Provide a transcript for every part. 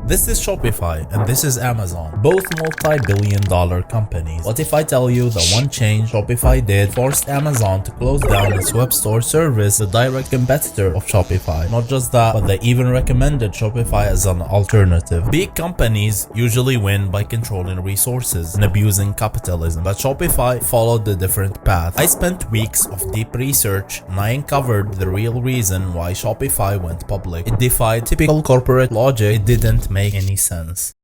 This is Shopify and this is Amazon, both multi-billion-dollar companies. What if I tell you that one change Shopify did forced Amazon to close down its web store service, the direct competitor of Shopify? Not just that, but they even recommended Shopify as an alternative. Big companies usually win by controlling resources and abusing capitalism, but Shopify followed a different path. I spent weeks of deep research and I uncovered the real reason why Shopify went public. It defied typical corporate logic. It didn't make any sense.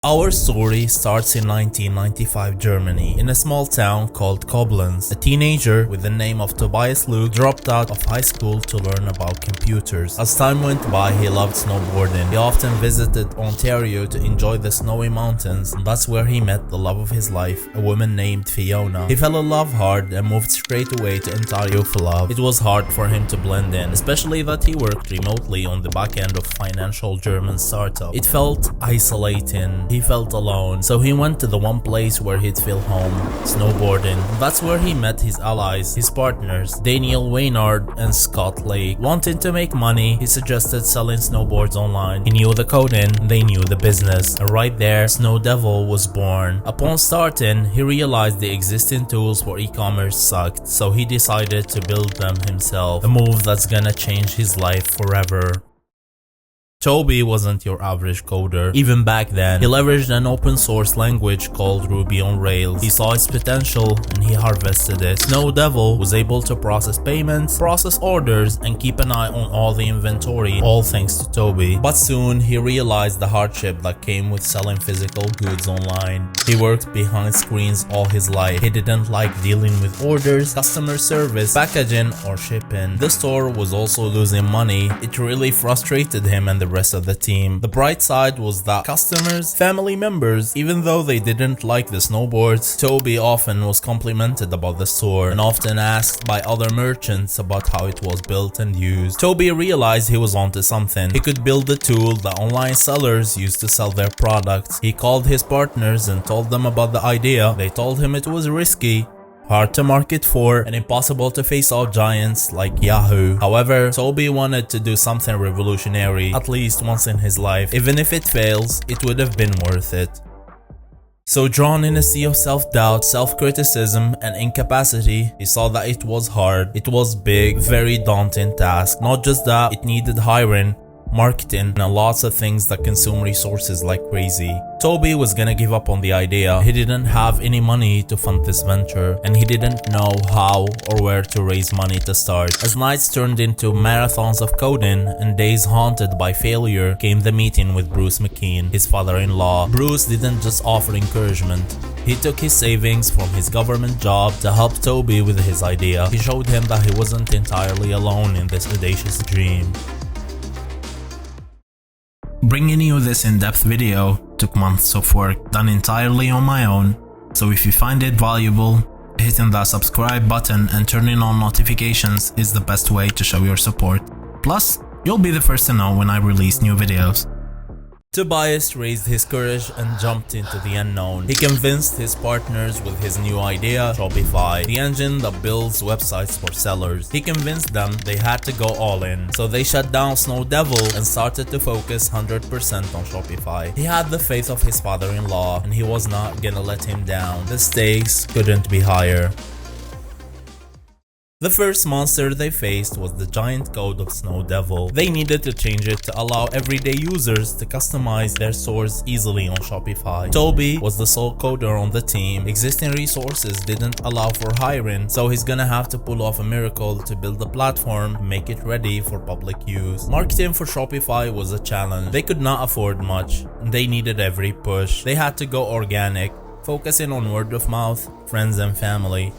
Our story starts in 1995 Germany, in a small town called Koblenz. A teenager with the name of Tobias Lütke dropped out of high school to learn about computers. As time went by, he loved snowboarding. He often visited Ontario to enjoy the snowy mountains, and that's where he met the love of his life, a woman named Fiona. He fell in love hard and moved straight away to Ontario for love. It was hard for him to blend in, especially that he worked remotely on the back end of financial German startup. It felt isolating. He felt alone, so he went to the one place where he'd feel home, snowboarding. That's where he met his allies, his partners, Daniel Waynard and Scott Lake. Wanting to make money, he suggested selling snowboards online. He knew the coding, they knew the business, and right there, Snow Devil was born. Upon starting, he realized the existing tools for e-commerce sucked, so he decided to build them himself, a move that's gonna change his life forever. Toby wasn't your average coder. Even back then, he leveraged an open source language called Ruby on Rails. He saw its potential and he harvested it. Snow Devil was able to process payments, process orders, and keep an eye on all the inventory, all thanks to Toby. But soon, he realized the hardship that came with selling physical goods online. He worked behind screens all his life. He didn't like dealing with orders, customer service, packaging, or shipping. The store was also losing money. It really frustrated him and the rest of the team. The bright side was that customers, family members, even though they didn't like the snowboards, Toby often was complimented about the store and often asked by other merchants about how it was built and used. Toby realized he was onto something. He could build a tool that online sellers used to sell their products. He called his partners and told them about the idea. They told him it was risky, hard to market for, and impossible to face off giants like Yahoo. However, Toby wanted to do something revolutionary, at least once in his life. Even if it fails, it would have been worth it. So drawn in a sea of self-doubt, self-criticism, and incapacity, he saw that it was hard, it was big, very daunting task. Not just that, it needed hiring, marketing, and lots of things that consume resources like crazy. Toby was gonna give up on the idea. He didn't have any money to fund this venture, and he didn't know how or where to raise money to start. As nights turned into marathons of coding and days haunted by failure, came the meeting with Bruce McKean, his father-in-law. Bruce didn't just offer encouragement. He took his savings from his government job to help Toby with his idea. He showed him that he wasn't entirely alone in this audacious dream. Bringing you this in-depth video took months of work done entirely on my own, so if you find it valuable, hitting that subscribe button and turning on notifications is the best way to show your support. Plus, you'll be the first to know when I release new videos. Tobias raised his courage and jumped into the unknown. He convinced his partners with his new idea, Shopify, the engine that builds websites for sellers. He convinced them they had to go all in, so they shut down Snow Devil and started to focus 100% on Shopify. He had the faith of his father-in-law, and he was not gonna let him down. The stakes couldn't be higher. The first monster they faced was the giant code of Snow Devil. They needed to change it to allow everyday users to customize their stores easily on Shopify. Toby was the sole coder on the team. Existing resources didn't allow for hiring, so he's gonna have to pull off a miracle to build the platform and make it ready for public use. Marketing for Shopify was a challenge. They could not afford much, and they needed every push. They had to go organic, focusing on word of mouth, friends and family.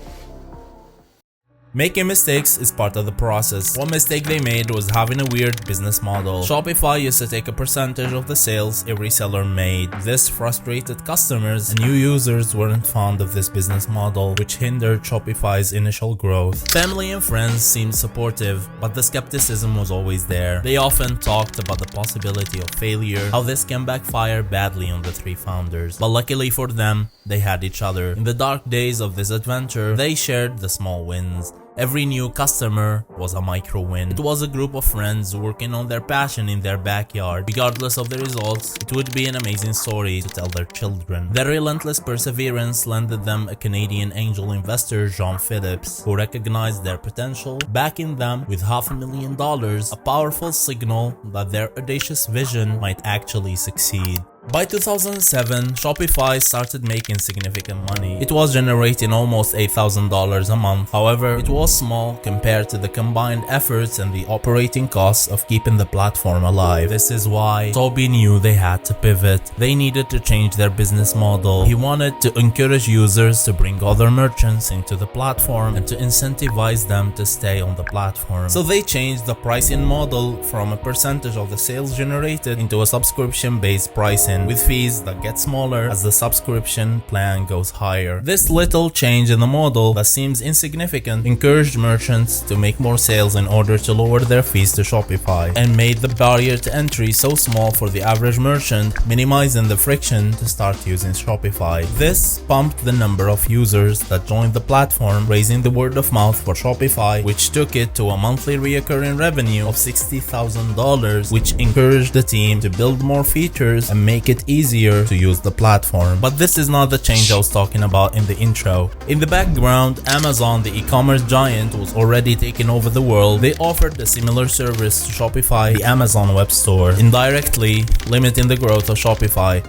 Making mistakes is part of the process. One mistake they made was having a weird business model. Shopify used to take a percentage of the sales every seller made. This frustrated customers, and new users weren't fond of this business model, which hindered Shopify's initial growth. Family and friends seemed supportive, but the skepticism was always there. They often talked about the possibility of failure, how this can backfire badly on the three founders. But luckily for them, they had each other. In the dark days of this adventure, they shared the small wins. Every new customer was a micro win. It was a group of friends working on their passion in their backyard. Regardless of the results, it would be an amazing story to tell their children. Their relentless perseverance landed them a Canadian angel investor, Jean Phillips, who recognized their potential, backing them with $500,000, a powerful signal that their audacious vision might actually succeed. By 2007, Shopify started making significant money. It was generating almost $8,000 a month. However, it was small compared to the combined efforts and the operating costs of keeping the platform alive. This is why Toby knew they had to pivot. They needed to change their business model. He wanted to encourage users to bring other merchants into the platform and to incentivize them to stay on the platform. So they changed the pricing model from a percentage of the sales generated into a subscription-based pricing, with fees that get smaller as the subscription plan goes higher. This little change in the model that seems insignificant encouraged merchants to make more sales in order to lower their fees to Shopify, and made the barrier to entry so small for the average merchant, minimizing the friction to start using Shopify. This pumped the number of users that joined the platform, raising the word of mouth for Shopify, which took it to a monthly recurring revenue of $60,000, which encouraged the team to build more features and make it easier to use the platform. But this is not the change I was talking about in the intro. In the background, Amazon, the e-commerce giant, was already taking over the world. They offered a similar service to Shopify, the Amazon web store, indirectly limiting the growth of Shopify.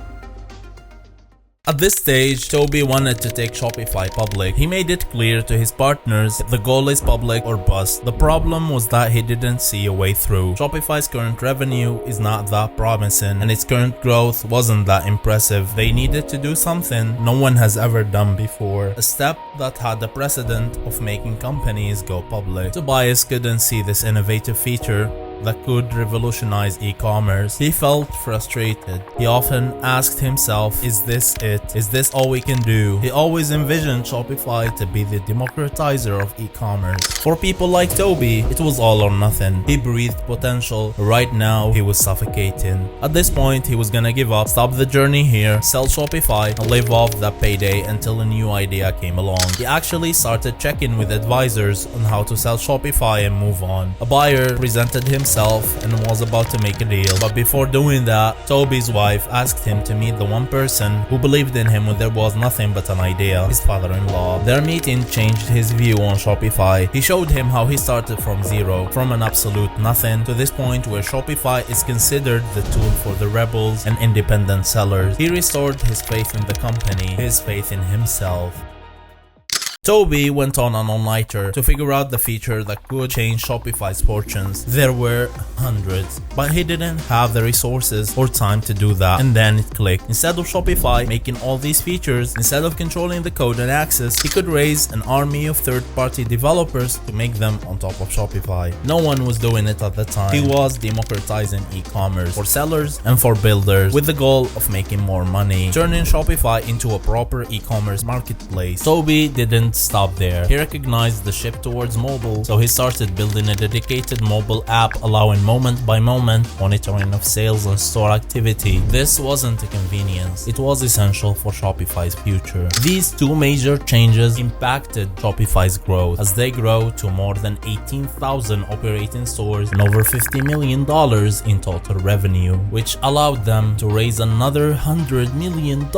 At this stage, Toby wanted to take Shopify public. He made it clear to his partners that the goal is public or bust. The problem was that he didn't see a way through. Shopify's current revenue is not that promising, and its current growth wasn't that impressive. They needed to do something no one has ever done before, a step that had the precedent of making companies go public. Tobias couldn't see this innovative feature that could revolutionize e-commerce. He felt frustrated. He often asked himself, is this it? Is this all we can do? He always envisioned Shopify to be the democratizer of e-commerce. For people like Toby, it was all or nothing. He breathed potential. Right now, he was suffocating. At this point, he was gonna give up, stop the journey here, sell Shopify, and live off that payday until a new idea came along. He actually started checking with advisors on how to sell Shopify and move on. A buyer presented himself and was about to make a deal, but before doing that, Toby's wife asked him to meet the one person who believed in him when there was nothing but an idea, his father-in-law. Their meeting changed his view on Shopify. He showed him how he started from zero, from an absolute nothing to this point where Shopify is considered the tool for the rebels and independent sellers. He restored his faith in the company, his faith in himself. Toby went on an all-nighter to figure out the feature that could change Shopify's fortunes. There were hundreds, but he didn't have the resources or time to do that. And then it clicked. Instead of Shopify making all these features, instead of controlling the code and access, he could raise an army of third-party developers to make them on top of Shopify. No one was doing it at the time. He was democratizing e-commerce for sellers and for builders, with the goal of making more money, turning Shopify into a proper e-commerce marketplace. Toby didn't stop there. He recognized the shift towards mobile, so he started building a dedicated mobile app allowing moment-by-moment monitoring of sales and store activity. This wasn't a convenience, it was essential for Shopify's future. These two major changes impacted Shopify's growth as they grow to more than 18,000 operating stores and over $50 million in total revenue, which allowed them to raise another $100 million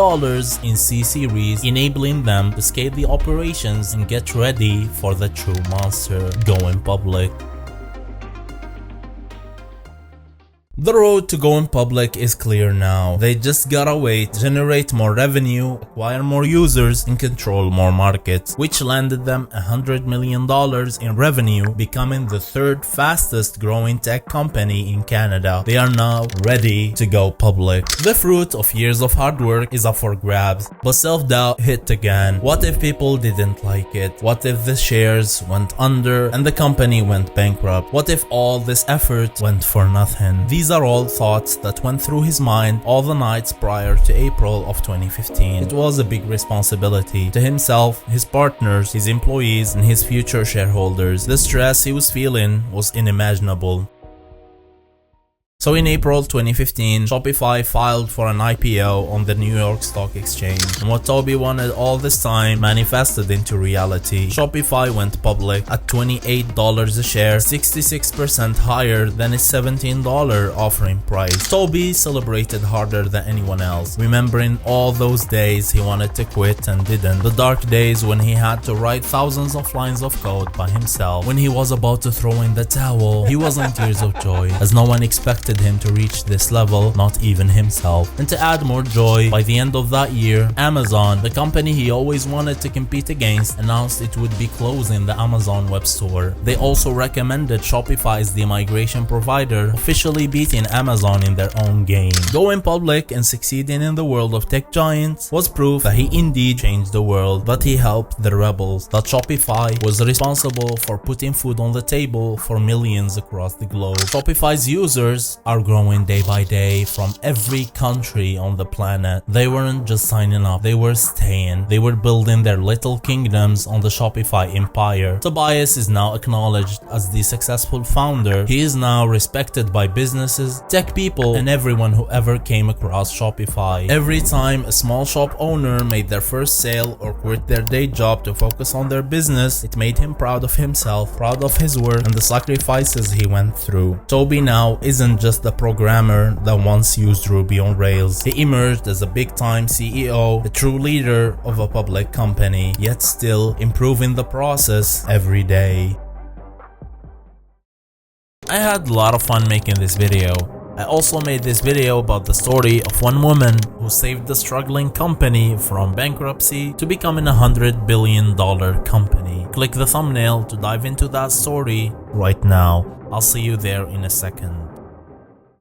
in C-Series, enabling them to scale the operation and get ready for the true monster, going public. The road to going public is clear now. They just gotta wait, generate more revenue, acquire more users, and control more markets, which landed them $100 million in revenue, becoming the third fastest growing tech company in Canada. They are now ready to go public. The fruit of years of hard work is up for grabs, but self-doubt hit again. What if people didn't like it? What if the shares went under and the company went bankrupt? What if all this effort went for nothing? These are all thoughts that went through his mind all the nights prior to April of 2015. It was a big responsibility to himself, his partners, his employees, and his future shareholders. The stress he was feeling was unimaginable. So in April 2015, Shopify filed for an IPO on the New York Stock Exchange. And what Toby wanted all this time manifested into reality. Shopify went public at $28 a share, 66% higher than its $17 offering price. Toby celebrated harder than anyone else, remembering all those days he wanted to quit and didn't. The dark days when he had to write thousands of lines of code by himself. When he was about to throw in the towel, he was in tears of joy, as no one expected him to reach this level, not even himself. And to add more joy, by the end of that year, Amazon, the company he always wanted to compete against, announced it would be closing the Amazon web store. They also recommended Shopify as the migration provider, officially beating Amazon in their own game. Going public and succeeding in the world of tech giants was proof that he indeed changed the world, that he helped the rebels, that Shopify was responsible for putting food on the table for millions across the globe. Shopify's users are growing day by day from every country on the planet. They weren't just signing up, they were staying. They were building their little kingdoms on the Shopify empire. Tobias is now acknowledged as the successful founder. He is now respected by businesses, tech people, and everyone who ever came across Shopify. Every time a small shop owner made their first sale or quit their day job to focus on their business, it made him proud of himself, proud of his work, and the sacrifices he went through. Toby now isn't just the programmer that once used Ruby on Rails. He emerged as a big-time CEO, a true leader of a public company, yet still improving the process every day. I had a lot of fun making this video. I also made this video about the story of one woman who saved the struggling company from bankruptcy to becoming a $100 billion company. Click the thumbnail to dive into that story right now. I'll see you there in a second.